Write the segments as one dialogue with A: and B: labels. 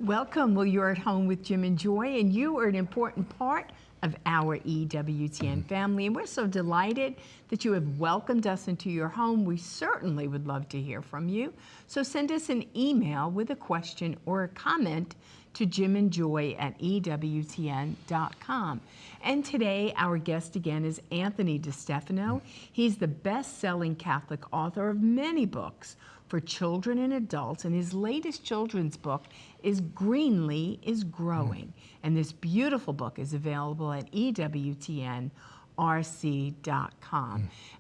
A: Welcome. Well, you're at home with Jim and Joy, and you are an important part of our EWTN family. And we're so delighted that you have welcomed us into your home. We certainly would love to hear from you. So send us an email with a question or a comment to jimandjoy@ewtn.com. And today, our guest again is Anthony DeStefano. He's the best-selling Catholic author of many books for children and adults, and his latest children's book is Greenly is Growing. And this beautiful book is available at ewtnrc.com.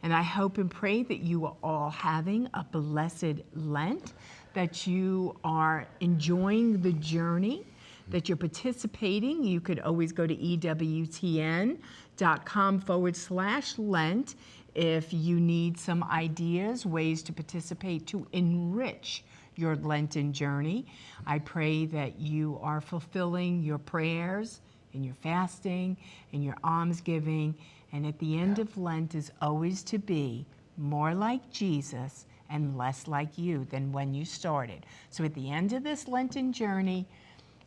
A: And I hope and pray that you are all having a blessed Lent, that you are enjoying the journey, that you're participating. You could always go to ewtn.com/Lent if you need some ideas, ways to participate to enrich your Lenten journey. I pray that you are fulfilling your prayers and your fasting and your almsgiving. And at the end of Lent is always to be more like Jesus and less like you than when you started. So at the end of this Lenten journey,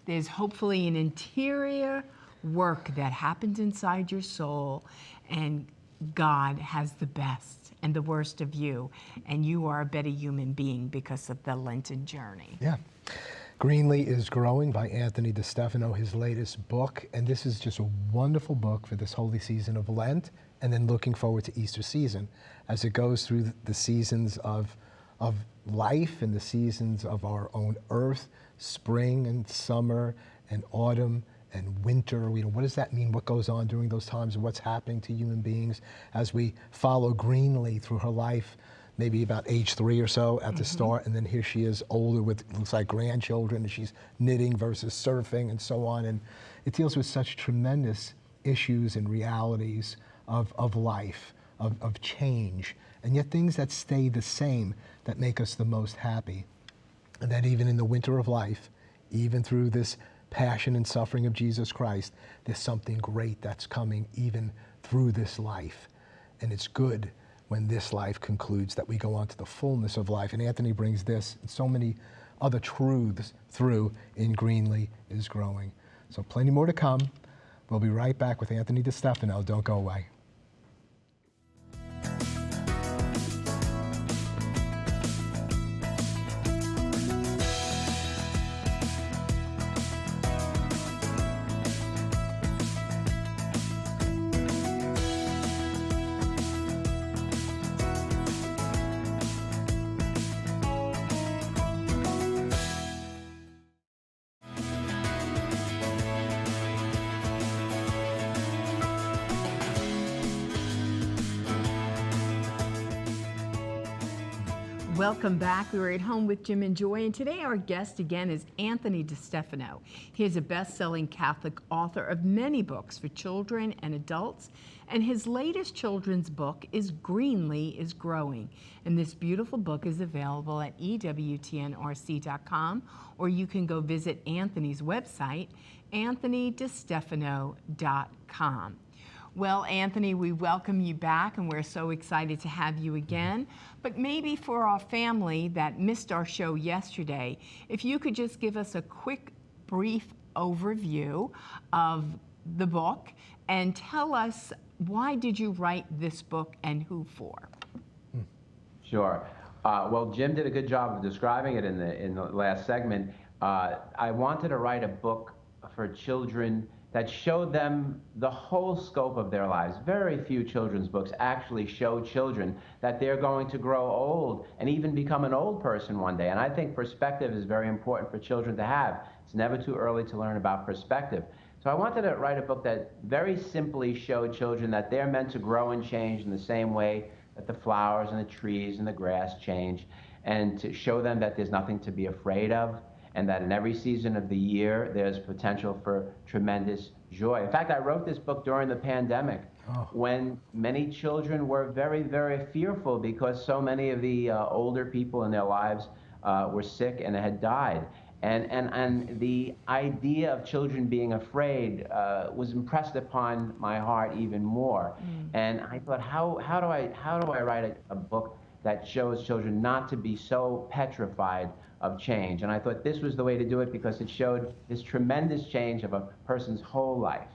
A: there's hopefully an interior work that happens inside your soul, and God has the best and the worst of you, and you are a better human being because of the Lenten journey.
B: Yeah. Greenly is Growing by Anthony DeStefano, his latest book. And this is just a wonderful book for this holy season of Lent, and then looking forward to Easter season as it goes through the seasons of life and the seasons of our own earth, spring and summer and autumn and winter. What does that mean? What goes on during those times and what's happening to human beings as we follow Greenly through her life, maybe about age 3 or so at the start, and then here she is older with, looks like, grandchildren, and she's knitting versus surfing and so on. And it deals with such tremendous issues and realities of life, of change, and yet things that stay the same that make us the most happy. And that even in the winter of life, even through this passion and suffering of Jesus Christ, there's something great that's coming even through this life. And it's good when this life concludes that we go on to the fullness of life. And Anthony brings this and so many other truths through in Greenly is Growing. So plenty more to come. We'll be right back with Anthony DeStefano. Don't go away.
A: Welcome back. We're at home with Jim and Joy, and today our guest again is Anthony DeStefano. He is a best-selling Catholic author of many books for children and adults, and his latest children's book is Greenly is Growing. And this beautiful book is available at ewtnrc.com, or you can go visit Anthony's website, anthonydestefano.com. Well, Anthony, we welcome you back, and we're so excited to have you again. But maybe for our family that missed our show yesterday, if you could just give us a quick, brief overview of the book and tell us, why did you write this book and who for?
C: Sure. Well, Jim did a good job of describing it in the last segment. I wanted to write a book for children that showed them the whole scope of their lives. Very few children's books actually show children that they're going to grow old and even become an old person one day. And I think perspective is very important for children to have. It's never too early to learn about perspective. So I wanted to write a book that very simply showed children that they're meant to grow and change in the same way that the flowers and the trees and the grass change, and to show them that there's nothing to be afraid of, and that in every season of the year, there's potential for tremendous joy. In fact, I wrote this book during the pandemic, when many children were very, very fearful because so many of the older people in their lives were sick and had died. And the idea of children being afraid was impressed upon my heart even more. And I thought, how do I write a book that shows children not to be so petrified of change. And I thought this was the way to do it because it showed this tremendous change of a person's whole life.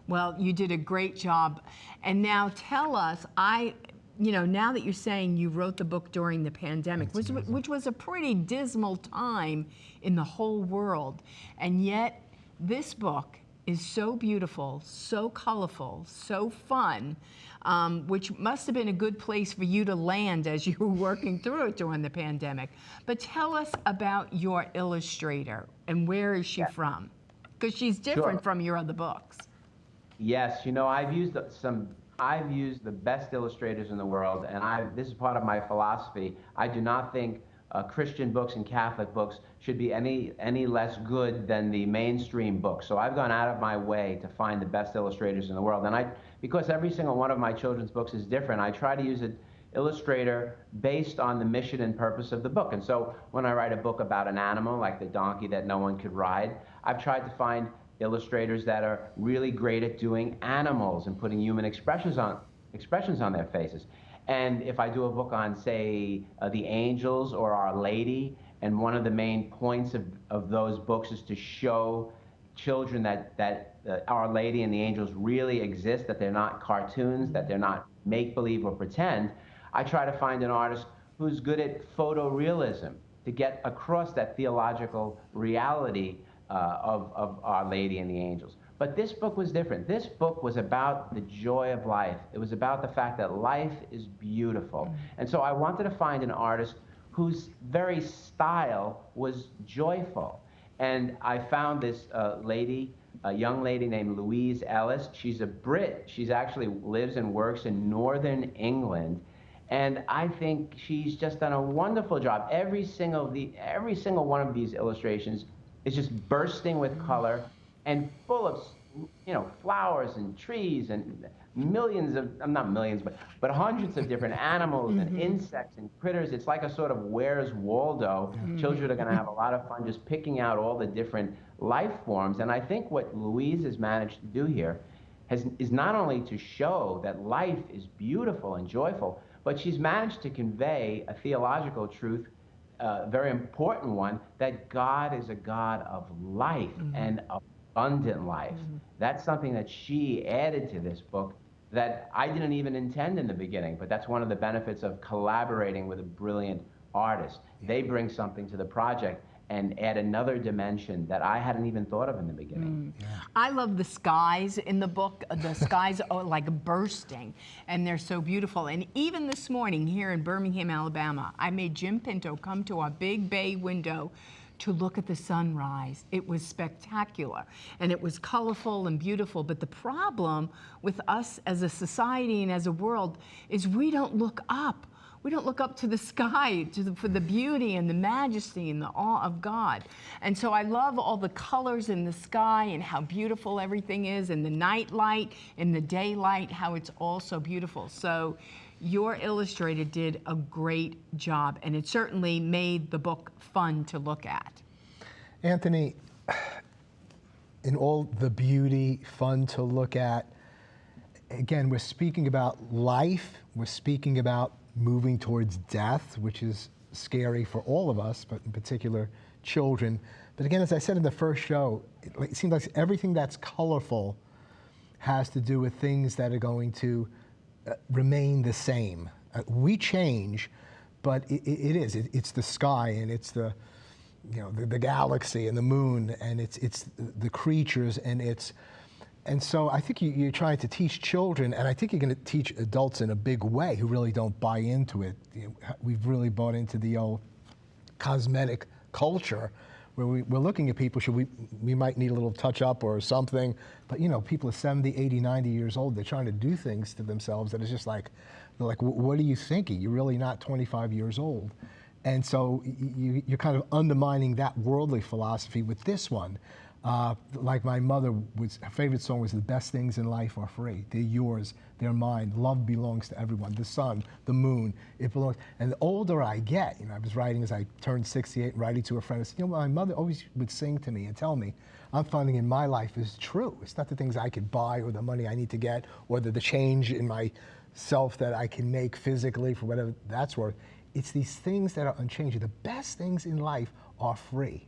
A: Well, you did a great job. And now tell us, now that you're saying you wrote the book during the pandemic, which was a pretty dismal time in the whole world, and yet this book is so beautiful, so colorful, so fun, which must have been a good place for you to land as you were working through it during the pandemic. But tell us about your illustrator and where is she from? Because she's different from your other books.
C: Yes, I've used the best illustrators in the world, and this is part of my philosophy. I do not think Christian books and Catholic books should be any less good than the mainstream books. So I've gone out of my way to find the best illustrators in the world. And because every single one of my children's books is different, I try to use an illustrator based on the mission and purpose of the book. And so when I write a book about an animal, like the donkey that no one could ride, I've tried to find illustrators that are really great at doing animals and putting human expressions on their faces. And if I do a book on, say, the angels or Our Lady, and one of the main points of those books is to show children that Our Lady and the angels really exist, that they're not cartoons, that they're not make-believe or pretend, I try to find an artist who's good at photorealism to get across that theological reality of Our Lady and the angels. But this book was different. This book was about the joy of life. It was about the fact that life is beautiful. And so I wanted to find an artist whose very style was joyful. And I found this a young lady named Louise Ellis. She's a Brit. She's actually lives and works in northern England. And I think she's just done a wonderful job. Every single one of these illustrations is just bursting with color and full of, flowers and trees and millions of, not millions, but hundreds of different animals and insects and critters. It's like a sort of Where's Waldo. Children are going to have a lot of fun just picking out all the different life forms. And I think what Louise has managed to do here is not only to show that life is beautiful and joyful, but she's managed to convey a theological truth, a very important one, that God is a God of life and abundant life. That's something that she added to this book that I didn't even intend in the beginning, but that's one of the benefits of collaborating with a brilliant artist. They bring something to the project and add another dimension that I hadn't even thought of in the beginning.
A: I love the skies in the book. The skies are like bursting, and they're so beautiful. And even this morning here in Birmingham, Alabama, I made Jim Pinto come to our big bay window to look at the sunrise. It was spectacular, and it was colorful and beautiful. But the problem with us as a society and as a world is we don't look up. We don't look up to the sky for the beauty and the majesty and the awe of God. And so I love all the colors in the sky and how beautiful everything is, and the night light and the daylight, how it's all so beautiful. So your illustrator did a great job, and it certainly made the book fun to look at.
B: Anthony, in all the beauty, fun to look at, again, we're speaking about life, we're speaking about moving towards death, which is scary for all of us, but in particular children. But again, as I said in the first show, it seems like everything that's colorful has to do with things that are going to remain the same. We change, but it's the sky, and it's the galaxy and the moon, and it's the creatures, and so I think you're trying to teach children, and I think you're going to teach adults in a big way who really don't buy into it. We've really bought into the old cosmetic culture where we're looking at people, we might need a little touch up or something, but people are 70, 80, 90 years old, they're trying to do things to themselves that is just like, what are you thinking? You're really not 25 years old. And so you're kind of undermining that worldly philosophy with this one. Like my mother, her favorite song was "The best things in life are free. They're yours, they're mine. Love belongs to everyone. The sun, the moon, it belongs." And the older I get, I was writing as I turned 68, writing to a friend. I said, my mother always would sing to me and tell me, I'm finding in my life is true. It's not the things I could buy or the money I need to get or the change in my self that I can make physically for whatever that's worth. It's these things that are unchanging. The best things in life are free.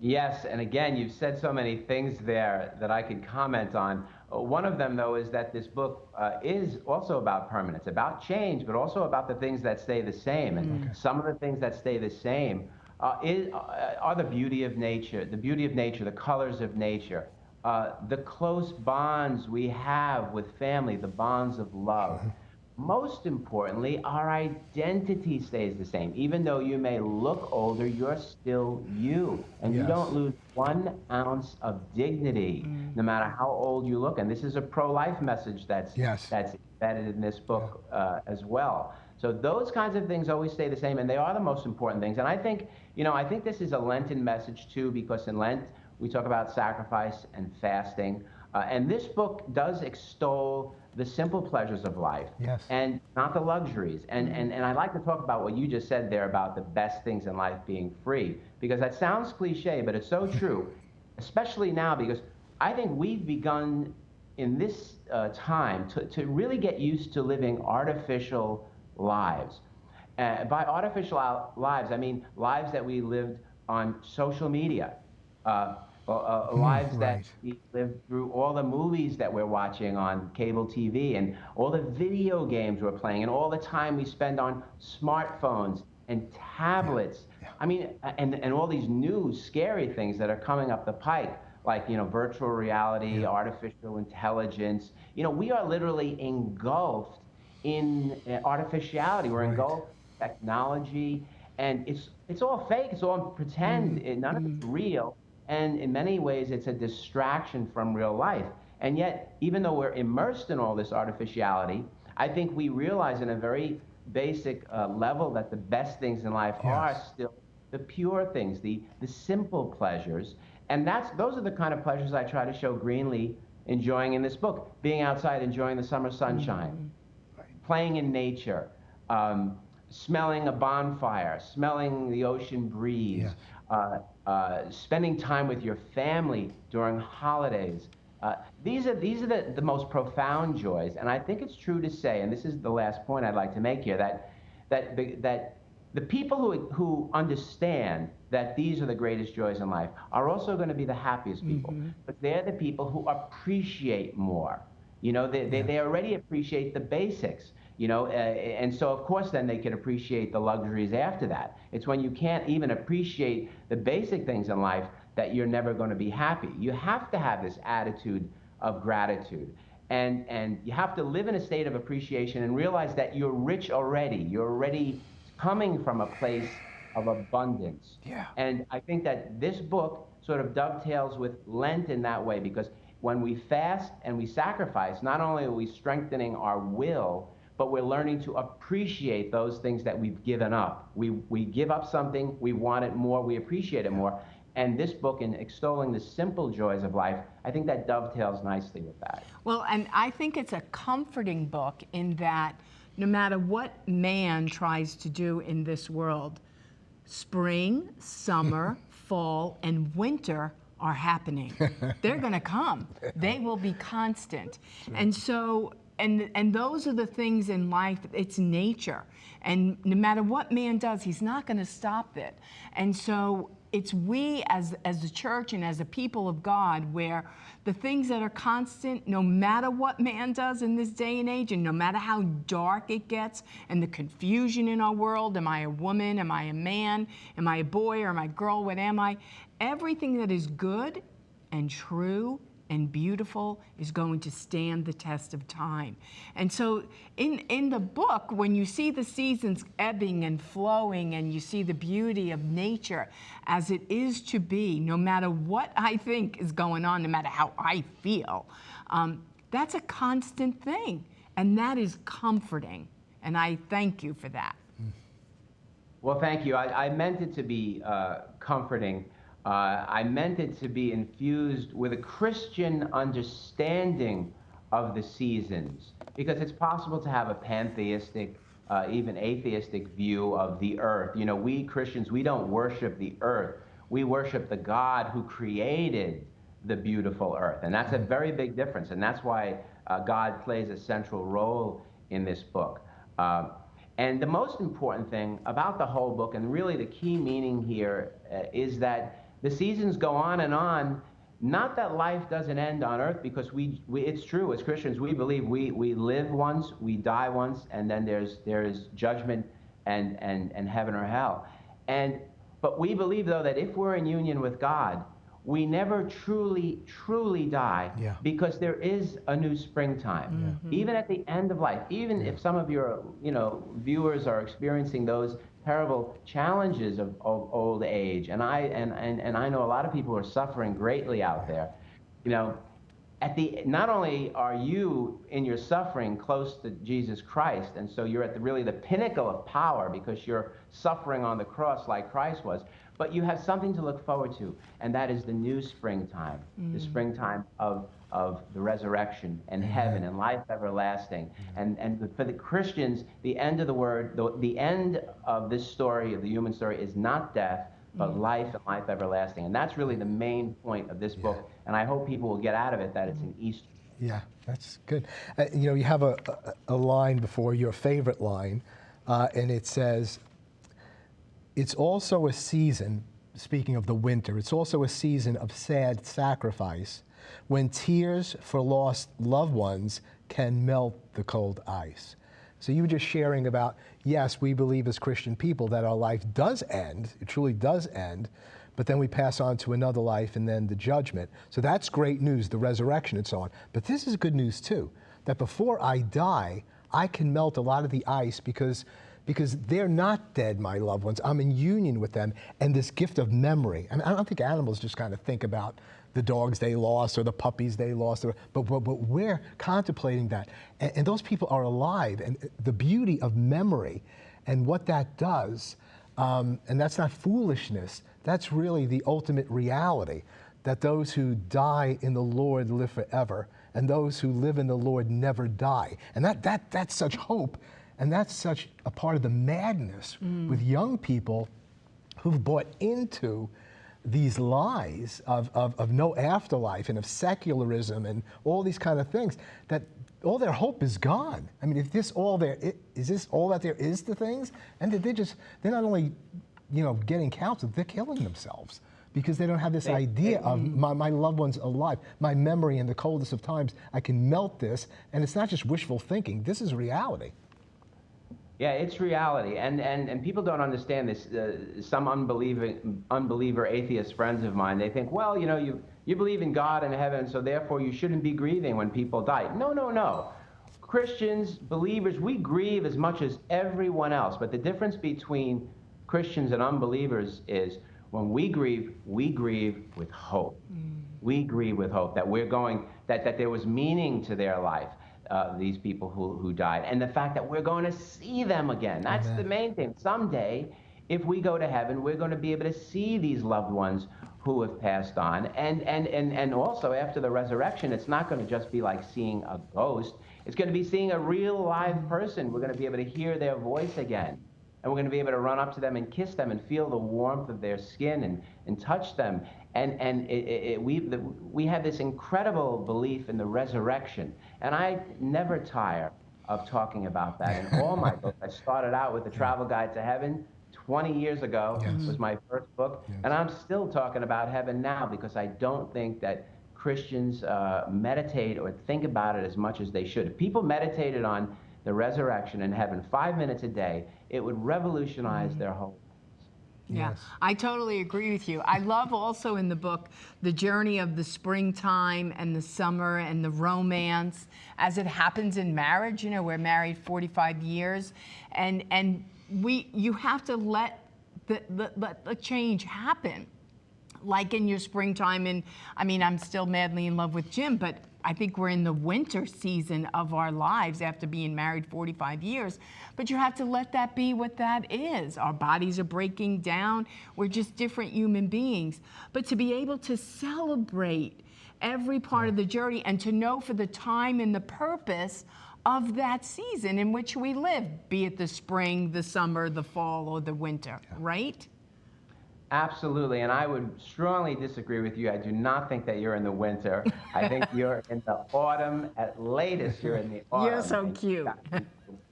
C: Yes, and again, you've said so many things there that I could comment on. One of them, though, is that this book is also about permanence, about change, but also about the things that stay the same. And some of the things that stay the same are the beauty of nature, the colors of nature, the close bonds we have with family, the bonds of love. Most importantly, our identity stays the same. Even though you may look older, you're still you. And you
B: Yes.
C: don't lose 1 ounce of dignity, no matter how old you look. And this is a pro-life message that's
B: Yes.
C: that's embedded in this book as well. So those kinds of things always stay the same, and they are the most important things. And I think, I think this is a Lenten message too, because in Lent we talk about sacrifice and fasting. And this book does extol the simple pleasures of life,
B: Yes.
C: and not the luxuries. And I'd like to talk about what you just said there about the best things in life being free, because that sounds cliche, but it's so true, especially now, because I think we've begun in this time to really get used to living artificial lives. By artificial lives, I mean lives that we lived on social media. Lives that
B: right.
C: we live through all the movies that we're watching on cable TV, and all the video games we're playing, and all the time we spend on smartphones and tablets. I mean, and all these new scary things that are coming up the pike, like, virtual reality, artificial intelligence. We are literally engulfed in artificiality. We're engulfed in technology, and it's all fake. It's all pretend. None of it's real. And in many ways, it's a distraction from real life. And yet, even though we're immersed in all this artificiality, I think we realize in a very basic level that the best things in life are still the pure things, the simple pleasures. And those are the kind of pleasures I try to show Greenlee enjoying in this book. Being outside, enjoying the summer sunshine, playing in nature, smelling a bonfire, smelling the ocean breeze, spending time with your family during holidays. These are the most profound joys, and I think it's true to say, and this is the last point I'd like to make here, that the people who understand that these are the greatest joys in life are also going to be the happiest people. But they're the people who appreciate more. They already appreciate the basics. And so of course then they can appreciate the luxuries after that. It's when you can't even appreciate the basic things in life that you're never going to be happy. You have to have this attitude of gratitude. And you have to live in a state of appreciation and realize that you're rich already. You're already coming from a place of abundance.
B: Yeah.
C: And I think that this book sort of dovetails with Lent in that way, because when we fast and we sacrifice, not only are we strengthening our will, but we're learning to appreciate those things that we've given up. We give up something, we want it more, we appreciate it more. And this book, in extolling the simple joys of life, I think that dovetails nicely with that.
A: Well, and I think it's a comforting book in that no matter what man tries to do in this world, spring, summer, fall, and winter are happening. They're going to come. They will be constant. And so, and those are the things in life, it's nature. And no matter what man does, he's not going to stop it. And so it's we as the church and as a people of God, where the things that are constant, no matter what man does in this day and age, and no matter how dark it gets, and the confusion in our world, am I a woman, am I a man, am I a boy, or am I a girl, what am I? Everything that is good and true and beautiful is going to stand the test of time. And so in the book, when you see the seasons ebbing and flowing, and you see the beauty of nature as it is to be, no matter what I think is going on, no matter how I feel, that's a constant thing. And that is comforting. And I thank you for that.
C: Well, thank you. I meant it to be comforting. I meant it to be infused with a Christian understanding of the seasons, because it's possible to have a pantheistic, even atheistic view of the earth. We Christians, we don't worship the earth. We worship the God who created the beautiful earth. And that's a very big difference. And that's why God plays a central role in this book. And the most important thing about the whole book, and really the key meaning here, is that the seasons go on and on. Not that life doesn't end on earth, because it's true, as Christians, we believe we live once, we die once, and then there's judgment and heaven or hell. But we believe, though, that if we're in union with God, we never truly die, because there is a new springtime. Even at the end of life, even if some of your viewers are experiencing those terrible challenges of old age, and I know a lot of people are suffering greatly out there. Not only are you in your suffering close to Jesus Christ, and so you're at really the pinnacle of power because you're suffering on the cross like Christ was, but you have something to look forward to, and that is the new springtime, the springtime of the resurrection and heaven and life everlasting. And for the Christians, the end of the end of this story, of the human story, is not death, but life and life everlasting. And that's really the main point of this book. And I hope people will get out of it that it's an Easter.
B: Yeah, that's good. You have a line before, your favorite line, and it says, it's also a season, speaking of the winter, it's also a season of sad sacrifice when tears for lost loved ones can melt the cold ice. So you were just sharing about, yes, we believe as Christian people that our life does end, it truly does end, but then we pass on to another life and then the judgment. So that's great news, the resurrection and so on. But this is good news too, that before I die, I can melt a lot of the ice because they're not dead, my loved ones. I'm in union with them, and this gift of memory. I don't think animals just kind of think about the dogs they lost or the puppies they lost, but we're contemplating that. And those people are alive, and the beauty of memory and what that does, and that's not foolishness, that's really the ultimate reality, that those who die in the Lord live forever, and those who live in the Lord never die. And that's such hope. And that's such a part of the madness with young people who've bought into these lies of no afterlife and of secularism and all these kind of things, that all their hope is gone. I mean, is this all that there is to things? And they're not only, getting counseled, they're killing themselves because they don't have this idea of my loved one's alive. My memory in the coldest of times, I can melt this, and it's not just wishful thinking, this is reality.
C: Yeah, it's reality, and people don't understand this. Some unbeliever atheist friends of mine, they think, well, you believe in God and heaven, so therefore you shouldn't be grieving when people die. No. Christians, believers, we grieve as much as everyone else, but the difference between Christians and unbelievers is when we grieve with hope. We grieve with hope that there was meaning to their life. These people who died, and the fact that we're going to see them again. That's the main thing. Someday, if we go to heaven, we're going to be able to see these loved ones who have passed on. And also after the resurrection, it's not going to just be like seeing a ghost. It's going to be seeing a real live person. We're going to be able to hear their voice again. And we're going to be able to run up to them and kiss them and feel the warmth of their skin and touch them. And we have this incredible belief in the resurrection. And I never tire of talking about that. In all my books, I started out with The Travel Guide to Heaven 20 years ago. Yes. Was my first book. Yes. And I'm still talking about heaven now because I don't think that Christians meditate or think about it as much as they should. If people meditated on the resurrection and heaven 5 minutes a day, it would revolutionize their whole lives.
A: Yeah,
B: Yes.
A: I totally agree with you. I love also in the book the journey of the springtime and the summer and the romance as it happens in marriage. We're married 45 years, and you have to let the change happen. Like in your springtime, and I'm still madly in love with Jim, but I think we're in the winter season of our lives after being married 45 years. But you have to let that be what that is. Our bodies are breaking down. We're just different human beings. But to be able to celebrate every part of the journey and to know for the time and the purpose of that season in which we live, be it the spring, the summer, the fall, or the winter, right?
C: Absolutely, and I would strongly disagree with you. I do not think that you're in the winter. I think you're in the autumn. At latest, you're in the
A: You're
C: autumn.
A: so
C: And
A: cute.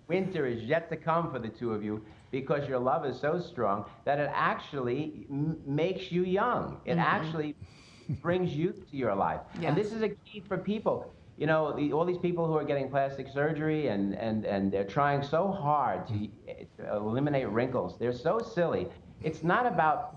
C: winter is yet to come for the two of you because your love is so strong that it actually makes you young. It actually brings youth to your life. And this
A: Yes.
C: is a key for people. You know, all these people who are getting plastic surgery and they're trying so hard to eliminate wrinkles. They're so silly. It's not about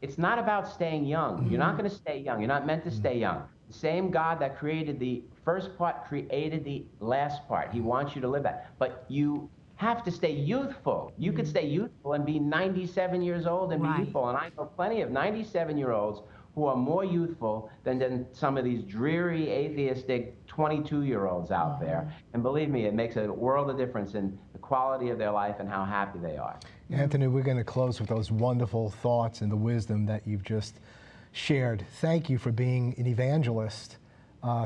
C: it's not about staying young. You're not going to stay young. You're not meant to stay young. The same God that created the first part created the last part. He wants you to live that. But you have to stay youthful. You could stay youthful and be 97 years old and be
A: Right.
C: youthful. And I know plenty of 97-year-olds who are more youthful than some of these dreary, atheistic 22-year-olds out there. And believe me, it makes a world of difference in the quality of their life and how happy they are.
B: Anthony, we're going to close with those wonderful thoughts and the wisdom that you've just shared. Thank you for being an evangelist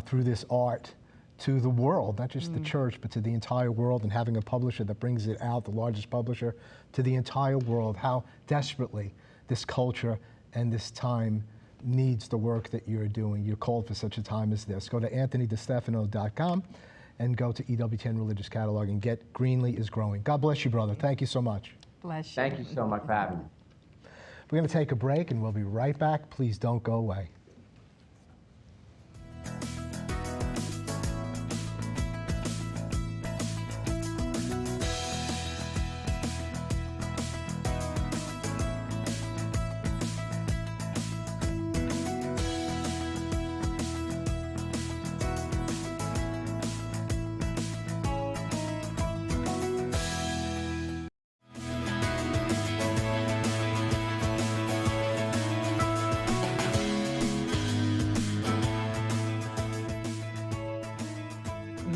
B: through this art to the world, not just the church, but to the entire world, and having a publisher that brings it out, the largest publisher, to the entire world. How desperately this culture and this time needs the work that you're doing. You're called for such a time as this. Go to anthonydestefano.com and go to EWTN Religious Catalog and get Greenlee is Growing. God bless you, brother. Thank you so much.
A: Bless you.
C: Thank you so much for having me.
B: We're going to take a break and we'll be right back. Please don't go away.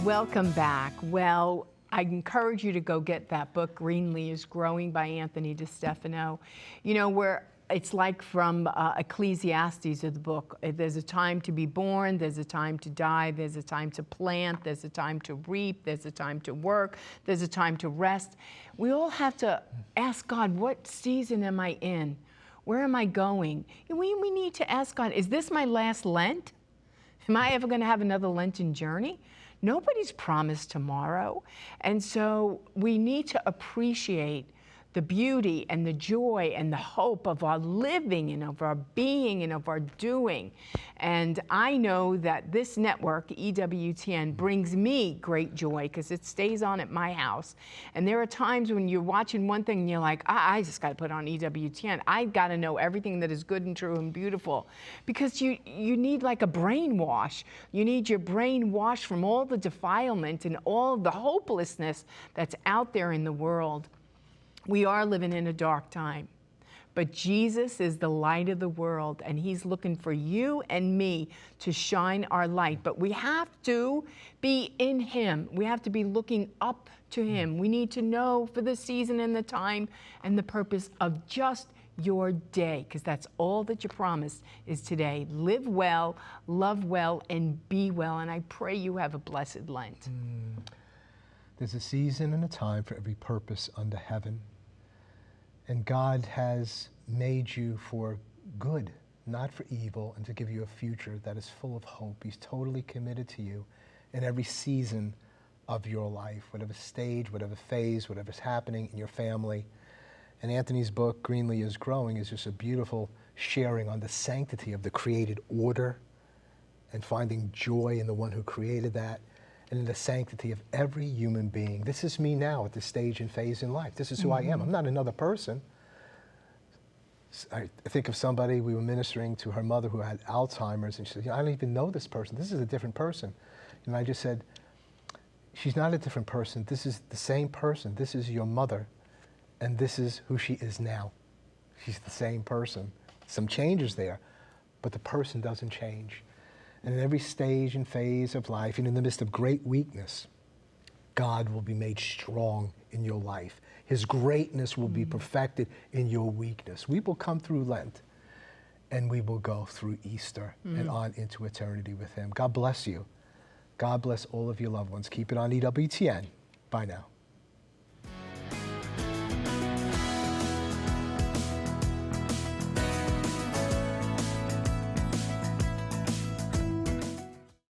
A: Welcome back. Well, I encourage you to go get that book, Greenlee is Growing by Anthony DeStefano. You know, where it's like from Ecclesiastes of the book. There's a time to be born, there's a time to die, there's a time to plant, there's a time to reap, there's a time to work, there's a time to rest. We all have to ask God, what season am I in? Where am I going? We need to ask God, is this my last Lent? Am I ever going to have another Lenten journey? Nobody's promised tomorrow. And so we need to appreciate the beauty and the joy and the hope of our living and of our being and of our doing. And I know that this network, EWTN, brings me great joy because it stays on at my house. And there are times when you're watching one thing and you're like, I just got to put on EWTN. I got to know everything that is good and true and beautiful, because you need like a brainwash. You need your brain washed from all the defilement and all the hopelessness that's out there in the world. We are living in a dark time, but Jesus is the light of the world, and he's looking for you and me to shine our light. But we have to be in him. We have to be looking up to him. We need to know for the season and the time and the purpose of just your day, because that's all that you promised is today. Live well, love well, and be well. And I pray you have a blessed Lent.
B: There's a season and a time for every purpose under heaven. And God has made you for good, not for evil, and to give you a future that is full of hope. He's totally committed to you in every season of your life, whatever stage, whatever phase, whatever's happening in your family. And Anthony's book, Greenlee is Growing, is just a beautiful sharing on the sanctity of the created order and finding joy in the one who created that, and in the sanctity of every human being. This is me now at this stage and phase in life. This is who I am. I'm not another person. I think of somebody, we were ministering to her mother who had Alzheimer's, and she said, I don't even know this person. This is a different person. And I just said, she's not a different person. This is the same person. This is your mother, and this is who she is now. She's the same person. Some changes there, but the person doesn't change. And in every stage and phase of life, and in the midst of great weakness, God will be made strong in your life. His greatness will be perfected in your weakness. We will come through Lent, and we will go through Easter and on into eternity with him. God bless you. God bless all of your loved ones. Keep it on EWTN. Bye now.